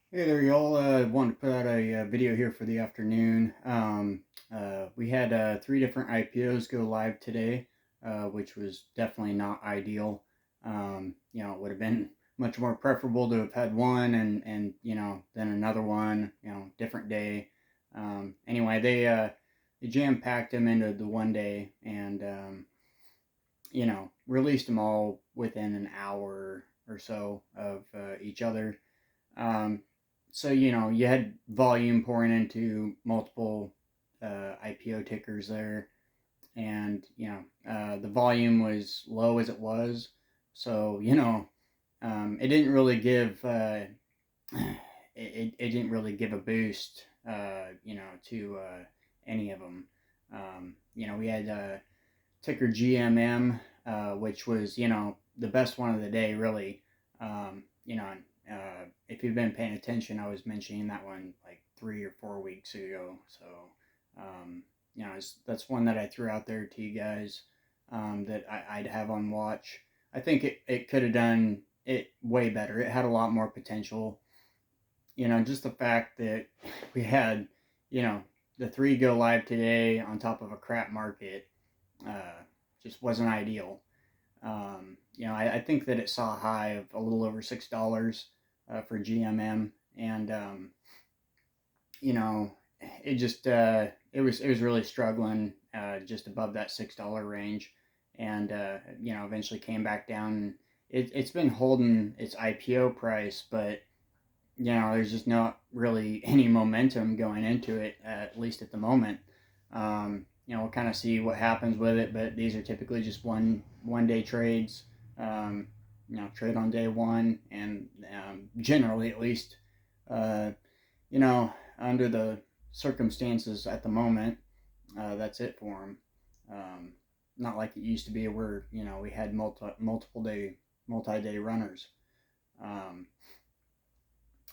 Hey there, y'all. Wanted to put out a video here for the afternoon. We had three different IPOs go live today, which was definitely not ideal. It would have been much more preferable to have had one and then another one, different day. Anyway, they jam packed them into the one day and released them all within an hour or so of each other. Um, so you had volume pouring into multiple IPO tickers there, and the volume was low as it was. So it didn't really give it didn't really give a boost to any of them. We had ticker GMM, which was the best one of the day really. If you've been paying attention, I was mentioning that one like 3 or 4 weeks ago. So that's one that I threw out there to you guys, that I'd have on watch. I think it could have done it way better. It had a lot more potential. Just the fact that we had you know the three go live today on top of a crap market, uh, just wasn't ideal. I think that it saw a high of a little over $6 for GMM, and you know, it just it was really struggling just above that $6 range, and eventually came back down. It's been holding its IPO price, but there's just not really any momentum going into it, at least at the moment. We'll kind of see what happens with it, but these are typically just one day trades. Um, trade on day one, and generally, at least, uh, you know, under the circumstances at the moment, that's it for them. Um, Not like it used to be, where we had multi day runners. Um,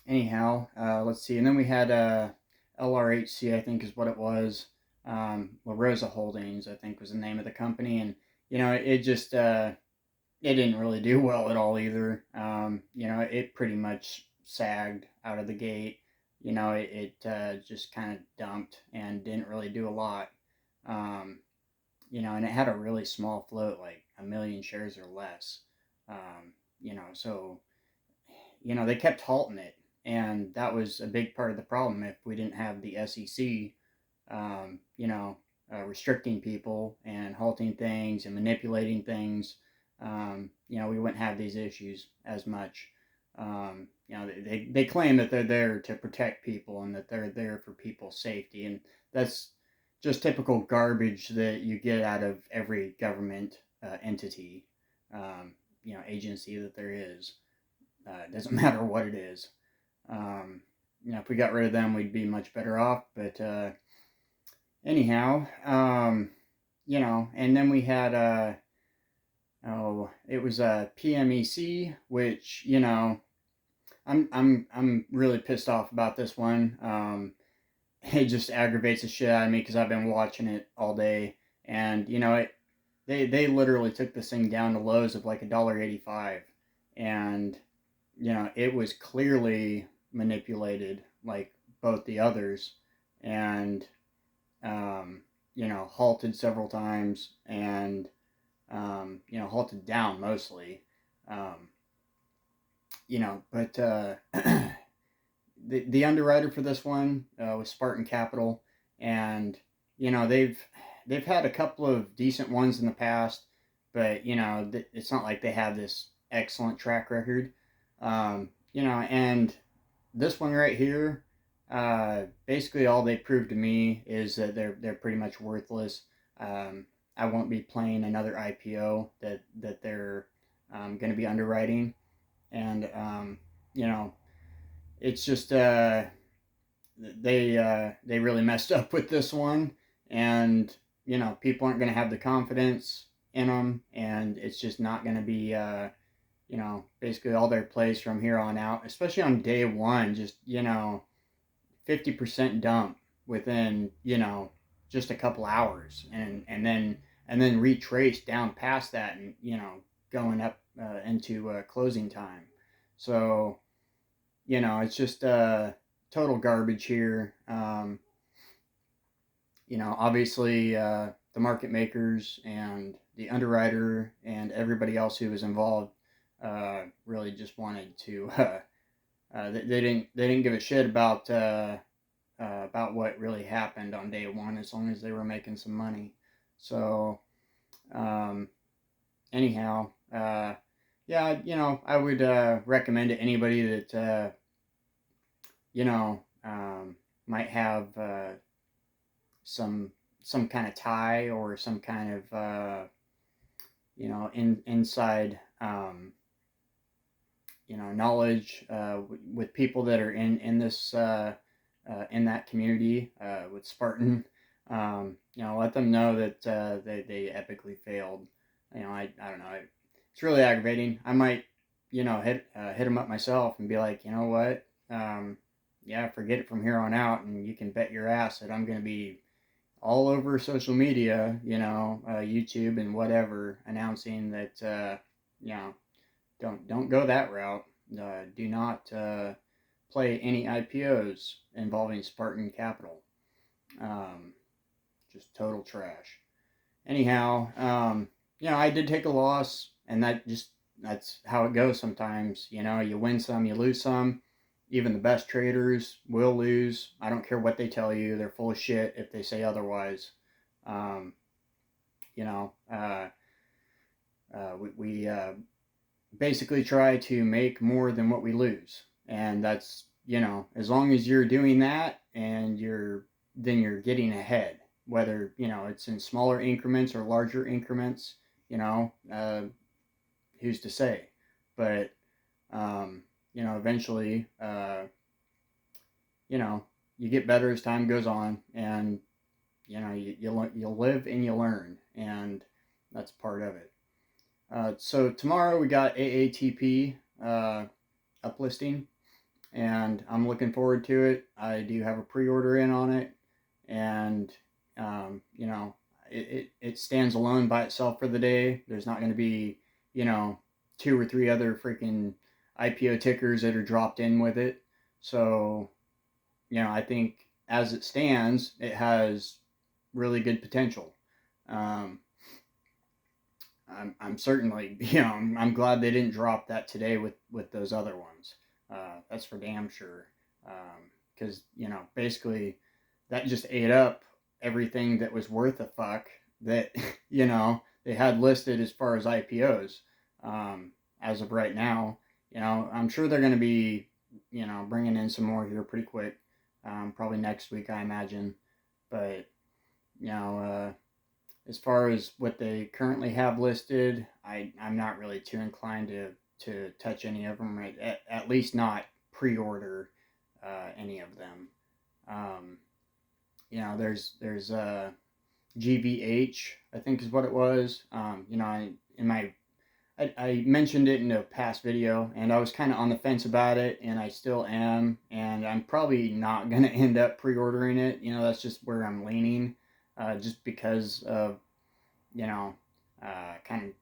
Anyhow, let's see. And then we had LRHC, I think is what it was. La Rosa Holdings, I think was the name of the company. And, it just, it didn't really do well at all either. It pretty much sagged out of the gate. It just kind of dumped and didn't really do a lot. Um, and it had a really small float, like a million shares or less. So they kept halting it, and that was a big part of the problem. If we didn't have the SEC, restricting people and halting things and manipulating things, we wouldn't have these issues as much. They claim that they're there to protect people and that they're there for people's safety, and that's just typical garbage that you get out of every government entity, agency that there is. It doesn't matter what it is. If we got rid of them, we'd be much better off. But anyhow, and then we had it was a PMEC, which I'm really pissed off about this one. It just aggravates the shit out of me because I've been watching it all day, and they literally took this thing down to lows of like $1.85, and it was clearly manipulated, like both the others, and halted several times, and halted down mostly. Um, but the underwriter for this one was Spartan Capital, and they've had a couple of decent ones in the past, but it's not like they have this excellent track record. And this one right here, basically all they proved to me is that they're pretty much worthless. I won't be playing another IPO that they're going to be underwriting, and you know it's just they really messed up with this one, and people aren't going to have the confidence in them, and it's just not going to be basically all their plays from here on out, especially on day one. Just 50% dump within just a couple hours, and then retrace down past that, and going up into closing time. So it's just total garbage here. Obviously, the market makers and the underwriter and everybody else who was involved really just wanted to. They didn't give a shit about what really happened on day one, as long as they were making some money. So, um, anyhow, yeah, I would recommend to anybody that you know might have some some kind of tie or some kind of inside knowledge with people that are in this in that community with Spartan. Let them know that they epically failed. I don't know. It's really aggravating. I might hit them up myself and be like, you know what? Yeah, forget it from here on out, and you can bet your ass that I'm going to be all over social media, YouTube and whatever, announcing that you know don't go that route. Do not play any IPOs involving Spartan Capital. Um, just total trash. Anyhow, I did take a loss, and that's how it goes sometimes. You win some, you lose some. Even the best traders will lose. I don't care what they tell you; they're full of shit if they say otherwise. Um, you know, we basically try to make more than what we lose, and that's as long as you're doing that and you're getting ahead, whether it's in smaller increments or larger increments. Who's to say? But eventually, you know you get better as time goes on, and you'll live and you learn, and that's part of it. So tomorrow we got AATP uplisting, and I'm looking forward to it. I do have a pre-order in on it, and it stands alone by itself for the day. There's not going to be two or three other freaking IPO tickers that are dropped in with it. So I think as it stands, it has really good potential. Um, I'm certainly, I'm glad they didn't drop that today with those other ones. That's for damn sure. Because basically, that just ate up everything that was worth a fuck that they had listed as far as IPOs. As of right now, I'm sure they're going to be bringing in some more here pretty quick. Probably next week, I imagine. But as far as what they currently have listed, I'm not really too inclined to touch any of them, right? At least not pre-order any of them. Um, there's GVH, I think is what it was. I mentioned it in a past video, and I was kind of on the fence about it, and I still am, and I'm probably not gonna end up pre-ordering it. That's just where I'm leaning, just because of kind of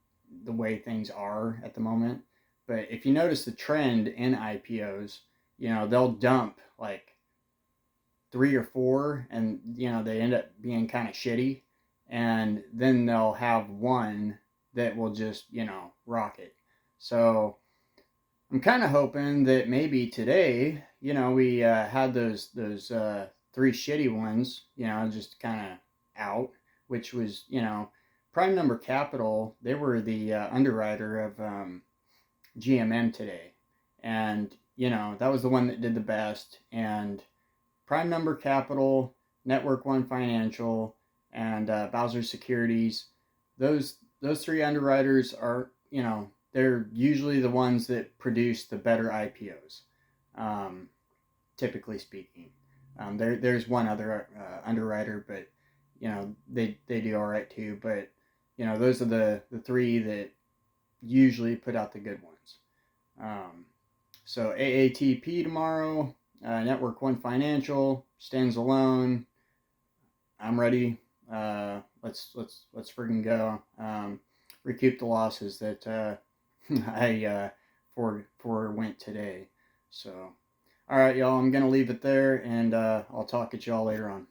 the way things are at the moment. But if you notice the trend in IPOs, they'll dump like three or four, and they end up being kind of shitty, and then they'll have one that will just rock it. So I'm kind of hoping that maybe today, we had those three shitty ones, just kind of out, which was Prime Number Capital. They were the underwriter of GMM today, and that was the one that did the best. And Prime Number Capital, Network One Financial, and Bowser Securities. Those three underwriters are they're usually the ones that produce the better IPOs, typically speaking. There's one other underwriter, but they do all right too. But those are the three that usually put out the good ones. So AATP tomorrow, Network One Financial stands alone. I'm ready. Let's freaking go. Recoup the losses that I forewent today. So All right, y'all, I'm going to leave it there, and I'll talk at y'all later on.